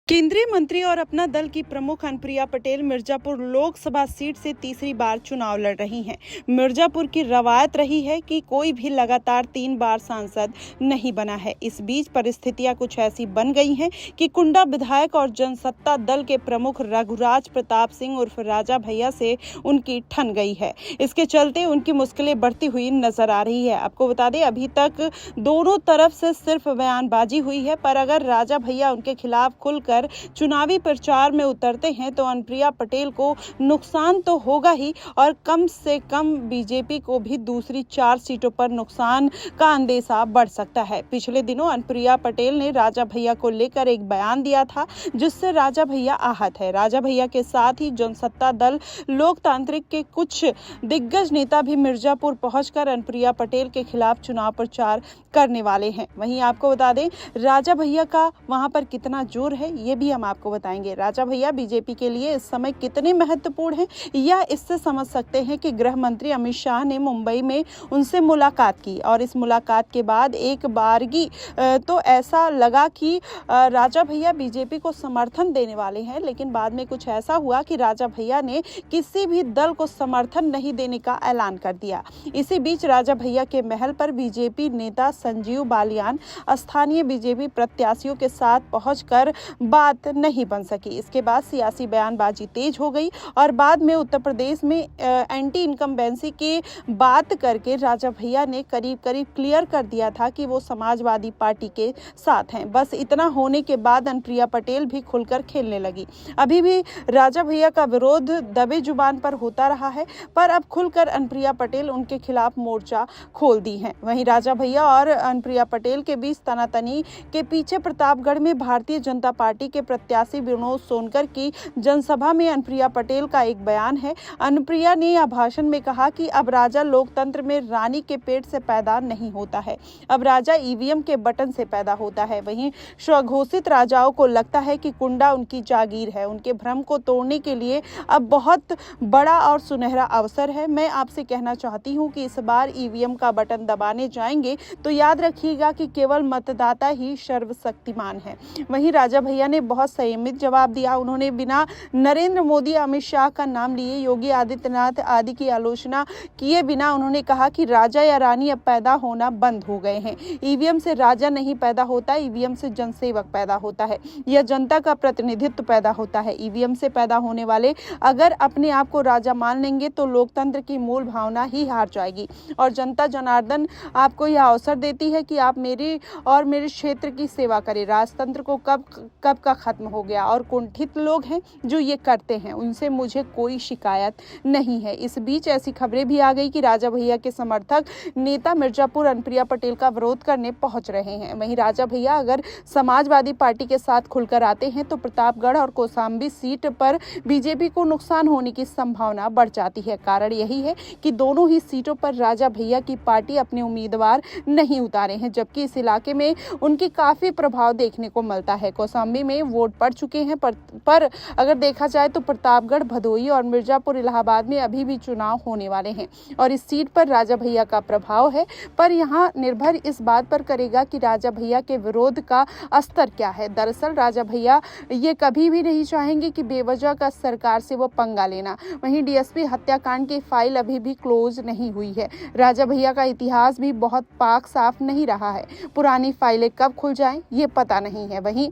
केंद्रीय मंत्री और अपना दल की प्रमुख अनुप्रिया पटेल मिर्जापुर लोकसभा सीट से तीसरी बार चुनाव लड़ रही हैं। मिर्जापुर की रवायत रही है कि कोई भी लगातार 3 बार सांसद नहीं बना है। इस बीच परिस्थितियां कुछ ऐसी बन गई हैं कि कुंडा विधायक और जनसत्ता दल के प्रमुख रघुराज प्रताप सिंह उर्फ राजा भैया से उनकी ठन गई है। इसके चलते उनकी मुश्किलें बढ़ती हुई नजर आ रही है। आपको बता दें, अभी तक दोनों तरफ से सिर्फ बयानबाजी हुई है, पर अगर राजा भैया उनके खिलाफ खुलकर चुनावी प्रचार में उतरते हैं तो अनुप्रिया पटेल को नुकसान तो होगा ही, और कम से कम बीजेपी को भी दूसरी 4 सीटों पर नुकसान का अंदेशा बढ़ सकता है। पिछले दिनों अनुप्रिया पटेल ने राजा भैया को लेकर एक बयान दिया था, जिससे राजा भैया आहत है। राजा भैया के साथ ही जनसत्ता दल लोकतांत्रिक के कुछ दिग्गज नेता भी मिर्जापुर पहुंचकर अनुप्रिया पटेल के खिलाफ चुनाव प्रचार करने वाले हैं। वहीं आपको बता दें, राजा भैया का वहां पर कितना जोर है ये भी हम आपको बताएंगे। राजा भैया बीजेपी के लिए इस समय कितने महत्वपूर्ण हैं, या इससे समझ सकते हैं कि गृह मंत्री अमित शाह ने मुंबई में उनसे मुलाकात की, और इस मुलाकात के बाद एक बारगी तो ऐसा लगा कि राजा भैया बीजेपी को समर्थन देने वाले हैं, लेकिन बाद में कुछ ऐसा हुआ कि राजा भैया ने किसी भी दल को समर्थन नहीं देने का ऐलान कर दिया। इसी बीच राजा भैया के महल पर बीजेपी नेता संजीव बालियान स्थानीय बीजेपी प्रत्याशियों के साथ पहुंचकर बात नहीं बन सकी। इसके बाद सियासी बयानबाजी तेज हो गई, और बाद में उत्तर प्रदेश में एंटी इनकम्बेंसी की बात करके राजा भैया ने करीब क्लियर कर दिया था कि वो समाजवादी पार्टी के साथ हैं। बस इतना होने के बाद अनुप्रिया पटेल भी खुलकर खेलने लगी। अभी भी राजा भैया का विरोध दबे जुबान पर होता रहा है, पर अब खुलकर अनुप्रिया पटेल उनके खिलाफ मोर्चा खोल दी है। वहीं राजा भैया और अनुप्रिया पटेल के बीच तनातनी के पीछे प्रतापगढ़ में भारतीय जनता पार्टी के प्रत्याशी विनोद सोनकर की जनसभा में अनुप्रिया पटेल का एक बयान है। अनुप्रिया ने यह भाषण में कहा कि अब राजा लोकतंत्र में रानी के पेट से पैदा नहीं होता है, अब राजा ईवीएम के बटन से पैदा होता है। वहीं स्वघोषित राजाओं को लगता है कि कुंडा उनकी जागीर है। उनके भ्रम को तोड़ने के लिए अब बहुत बड़ा और सुनहरा अवसर है। मैं आपसे कहना चाहती हूँ कि इस बार ईवीएम का बटन दबाने जाएंगे तो याद रखिएगा कि केवल मतदाता ही सर्वशक्तिमान है। वहीं राजा भैया ने बहुत संयमित जवाब दिया। उन्होंने बिना नरेंद्र मोदी, अमित शाह का नाम लिए, योगी आदित्यनाथ आदि की आलोचना किए बिना उन्होंने कहा कि राजा या रानी अब पैदा होना बंद हो गए हैं। ईवीएम से राजा नहीं पैदा होता, ईवीएम से जनसेवक पैदा होता है, यह जनता का प्रतिनिधित्व पैदा होता है। ईवीएम से पैदा होने वाले अगर अपने आप को राजा मान लेंगे तो लोकतंत्र की मूल भावना ही हार जाएगी, और जनता जनार्दन आपको यह अवसर देती है कि आप मेरी और मेरे क्षेत्र की सेवा करें। राजतंत्र को कब का खत्म हो गया, और कुंठित लोग हैं जो ये करते हैं, उनसे मुझे कोई शिकायत नहीं है। इस बीच ऐसी खबरें भी आ गई कि राजा भैया के समर्थक नेता मिर्जापुर अनुप्रिया पटेल का विरोध करने पहुंच रहे हैं। वहीं राजा भैया अगर समाजवादी पार्टी के साथ खुलकर आते हैं तो प्रतापगढ़ और कौशाम्बी सीट पर बीजेपी को नुकसान होने की संभावना बढ़ जाती है। कारण यही है कि दोनों ही सीटों पर राजा भैया की पार्टी अपने उम्मीदवार नहीं उतारे हैं, जबकि इस इलाके में उनकी काफी प्रभाव देखने को मिलता है। कौशाम्बी में वोट पड़ चुके हैं, पर अगर देखा जाए तो प्रतापगढ़, भदोही और मिर्जापुर, इलाहाबाद में अभी भी चुनाव होने वाले हैं, और इस सीट पर राजा भैया का प्रभाव है। पर यहाँ निर्भर इस बात पर करेगा कि राजा भैया के विरोध का स्तर क्या है। दरअसल राजा भैया ये कभी भी नहीं चाहेंगे कि बेवजह का सरकार से वो पंगा लेना। वहीं डीएसपी हत्याकांड की फाइल अभी भी क्लोज नहीं हुई है। राजा भैया का इतिहास भी बहुत पाक साफ नहीं रहा है। पुरानी फाइलें कब खुल जाएं ये पता नहीं है। वहीं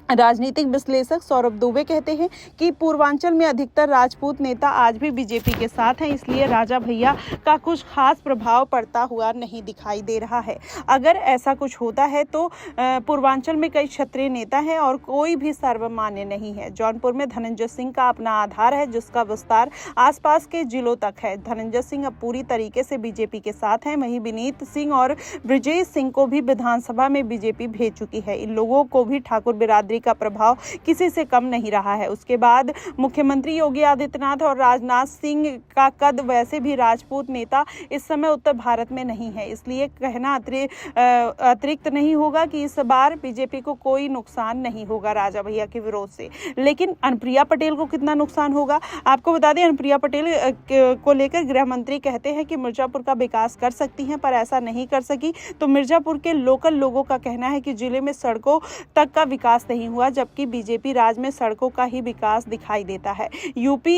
राजनीतिक विश्लेषक सौरभ दुबे कहते हैं कि पूर्वांचल में अधिकतर राजपूत नेता आज भी बीजेपी के साथ हैं, इसलिए राजा भैया का कुछ खास प्रभाव पड़ता हुआ नहीं दिखाई दे रहा है। अगर ऐसा कुछ होता है तो पूर्वांचल में कई क्षत्रिय नेता हैं और कोई भी सर्वमान्य नहीं है। जौनपुर में धनंजय सिंह का अपना आधार है, जिसका विस्तार आसपास के जिलों तक है। धनंजय सिंह अब पूरी तरीके से बीजेपी के साथ हैं। वहीं विनीत सिंह और ब्रजेश सिंह को भी विधानसभा में बीजेपी भेज चुकी है। इन लोगों को भी ठाकुर बिरादरी का प्रभाव किसी से कम नहीं रहा है। उसके बाद मुख्यमंत्री योगी आदित्यनाथ और राजनाथ सिंह का कद, वैसे भी राजपूत नेता इस समय उत्तर भारत में नहीं है, इसलिए कहना अतिरिक्त नहीं होगा कि इस बार बीजेपी को कोई नुकसान नहीं होगा राजा भैया के विरोध से। लेकिन अनुप्रिया पटेल को कितना नुकसान होगा, आपको बता दें, अनुप्रिया पटेल को लेकर गृह मंत्री कहते हैं कि मिर्जापुर का विकास कर सकती हैं, पर ऐसा नहीं कर सकी। तो मिर्जापुर के लोकल लोगों का कहना है कि जिले में सड़कों तक का विकास नहीं नहीं हुआ, जबकि बीजेपी राज में सड़कों का ही विकास दिखाई देता है। यूपी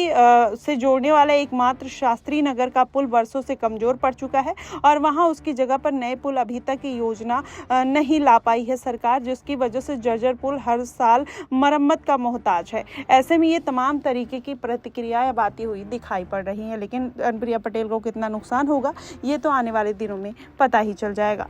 से जोड़ने वाला एकमात्र शास्त्री नगर का पुल वर्षों से कमजोर पड़ चुका है और वहां उसकी जगह पर नए पुल अभी तक की योजना नहीं ला पाई है सरकार, जिसकी वजह से जर्जर पुल हर साल मरम्मत का मोहताज है। ऐसे में ये तमाम तरीके की प्रतिक्रियाएं अब आती हुई दिखाई पड़ रही हैं, लेकिन अनुप्रिया पटेल को कितना नुकसान होगा ये तो आने वाले दिनों में पता ही चल जाएगा।